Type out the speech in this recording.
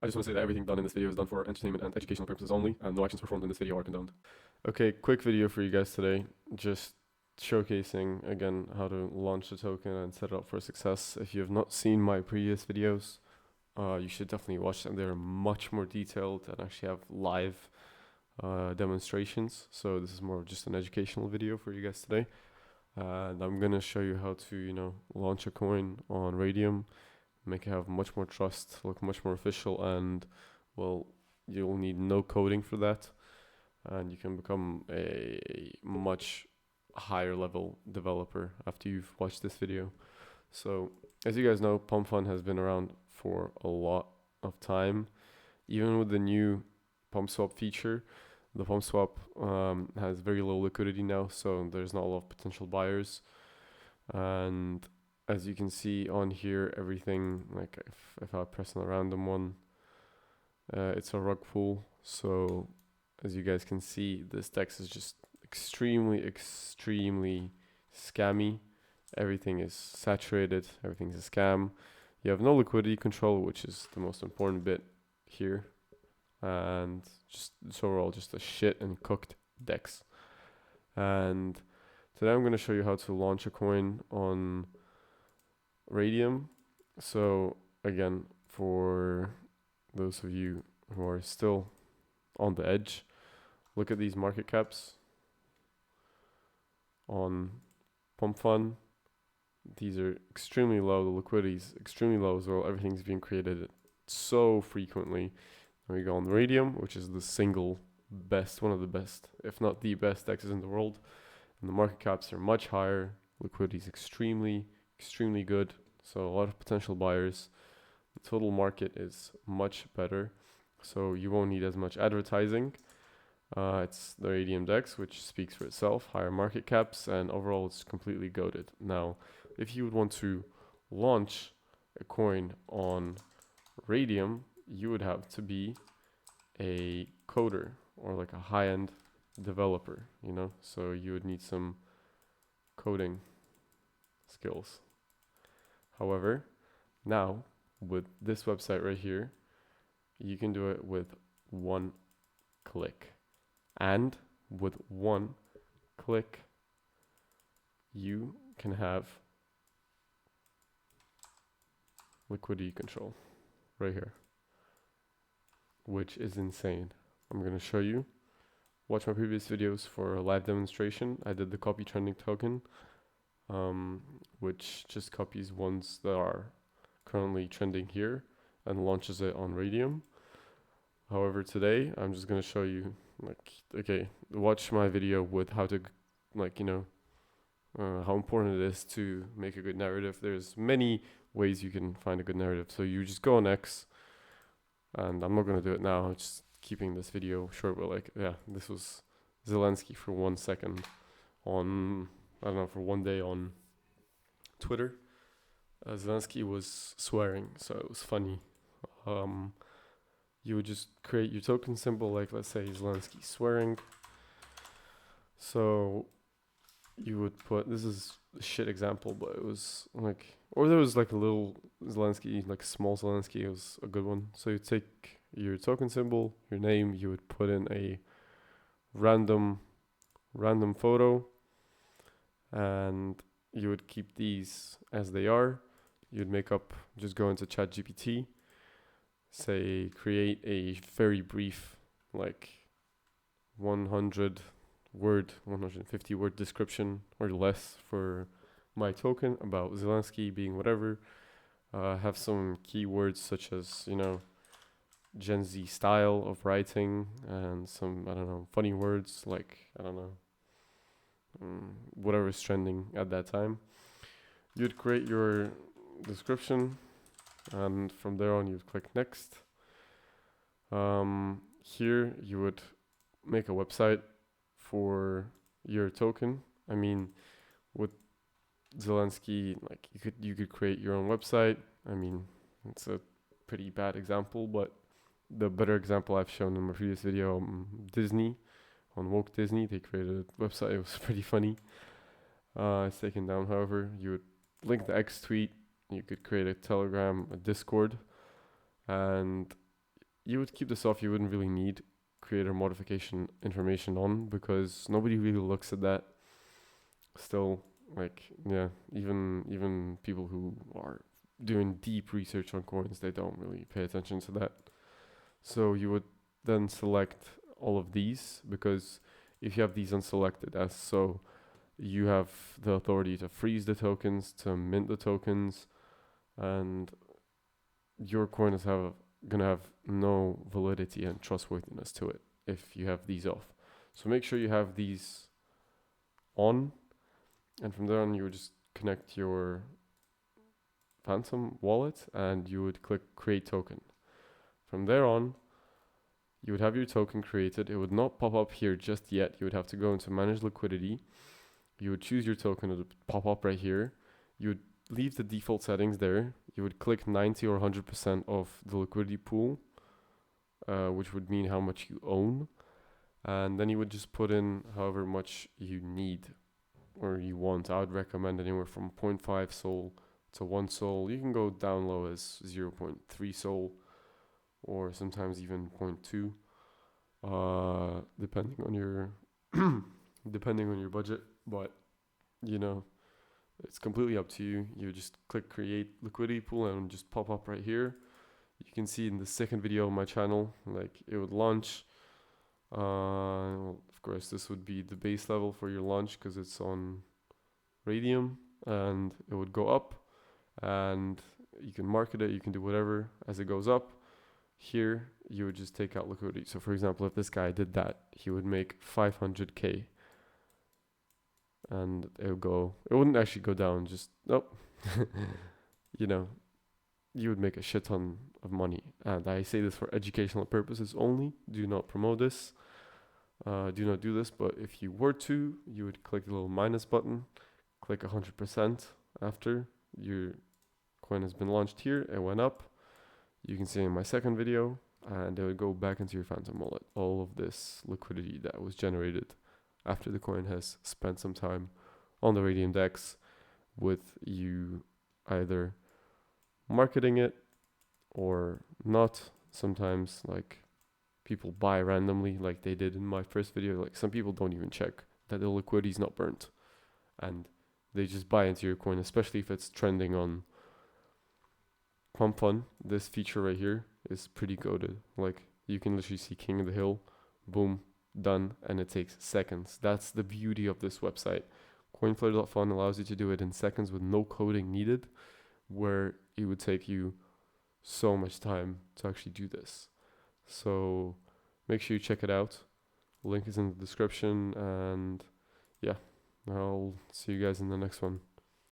I just want to say that everything done in this video is done for entertainment and educational purposes only, and no actions performed in this video are condoned. Okay, quick video for you guys today, just showcasing again how to launch the token and set it up for success. If you have not seen my previous videos, you should definitely watch them. They're much more detailed and actually have live demonstrations. So this is more of just an educational video for you guys today. And I'm gonna show you how to, launch a coin on Radium, make it have much more trust, look much more official, and well, you'll need no coding for that, and you can become a much higher level developer after you've watched this video. So as you guys know, Pump.Fun has been around for a lot of time. Even with the new pump swap feature, the pump swap has very low liquidity now, so there's not a lot of potential buyers. And as you can see on here, everything, like if I press on a random one, it's a rug pull. So as you guys can see, this DEX is just extremely scammy. Everything is saturated, everything's a scam. You have no liquidity control, which is the most important bit here, and just it's overall just a shit and cooked DEX. And today I'm going to show you how to launch a coin on Radium. So again, for those of you who are still on the edge, look at these market caps on Pump.Fun. These are extremely low. The liquidity is extremely low as well. Everything's being created so frequently. Then we go on Radium, which is the single best, one of the best, if not the best DEXs in the world. And the market caps are much higher. Liquidity is extremely good. So a lot of potential buyers. The total market is much better. So you won't need as much advertising. It's the Radium DEX, which speaks for itself. Higher market caps, and overall it's completely goated. Now, if you would want to launch a coin on Radium, you would have to be a coder or like a high-end developer, so you would need some coding skills. However, now with this website right here, you can do it with one click. And with one click, you can have liquidity control right here, which is insane. I'm going to show you. Watch my previous videos for a live demonstration. I did the copy trending token, which just copies ones that are currently trending here and launches it on Radium. However, today I'm just going to show you, watch my video with how to, how important it is to make a good narrative. There's many ways you can find a good narrative. So you just go on X, and I'm not going to do it now. I'm just keeping this video short, but this was Zelensky for 1 second on, for one day on Twitter. Zelensky was swearing, so it was funny. You would just create your token symbol, like let's say Zelensky swearing. So you would put, this is a shit example, but it was or there was like a little Zelensky, like small Zelensky, it was a good one. So you take your token symbol, your name, you would put in a random photo, and you would keep these as they are. You'd just go into ChatGPT, say create a very brief, 150 word description or less for my token about Zelensky being whatever. Have some keywords such as, Gen Z style of writing, and some, funny words whatever is trending at that time. You'd create your description, and from there on you'd click next. Here you would make a website for your token. I mean, with Zelensky, you could create your own website. I mean, it's a pretty bad example, but the better example I've shown in my previous video, Disney, on Woke Disney, they created a website. It was pretty funny. It's taken down. However, you would link the X tweet. You could create a Telegram, a Discord, and you would keep this off. You wouldn't really need creator modification information on, because nobody really looks at that. Still, like, yeah, even people who are doing deep research on coins, they don't really pay attention to that. So you would then select all of these, because if you have these unselected, as so, you have the authority to freeze the tokens, to mint the tokens, and your coin is gonna have no validity and trustworthiness to it if you have these off. So make sure you have these on, and from there on you would just connect your Phantom wallet and you would click create token. From there on, you would have your token created. It would not pop up here just yet. You would have to go into manage liquidity. You would choose your token. It would pop up right here. You would leave the default settings there. You would click 90 or 100% of the liquidity pool, which would mean how much you own. And then you would just put in however much you need or you want. I would recommend anywhere from 0.5 sol to 1 sol. You can go down low as 0.3 sol or sometimes even 0.2, depending on your depending on your budget. But you know, it's completely up to you. You just click create liquidity pool and just pop up right here. You can see in the second video on my channel, like it would launch. Well, of course, this would be the base level for your launch because it's on Radium, and it would go up, and you can market it. You can do whatever as it goes up. Here, you would just take out liquidity. So, for example, if this guy did that, he would make 500k, and it would go. It wouldn't actually go down. Just nope. You know, you would make a shit ton of money. And I say this for educational purposes only. Do not promote this. Do not do this. But if you were to, you would click the little minus button, click 100% after your coin has been launched here. It went up. You can see in my second video, and it would go back into your Phantom wallet. All of this liquidity that was generated after the coin has spent some time on the Radium DEX with you either marketing it or not. Sometimes like people buy randomly like they did in my first video. Like some people don't even check that the liquidity is not burnt and they just buy into your coin, especially if it's trending on Pump.Fun. This feature right here is pretty goated. Like you can literally see King of the Hill, boom, done, and it takes seconds. That's the beauty of this website. Coinflare.fun allows you to do it in seconds with no coding needed, where it would take you so much time to actually do this. So make sure you check it out. Link is in the description, and yeah, I'll see you guys in the next one.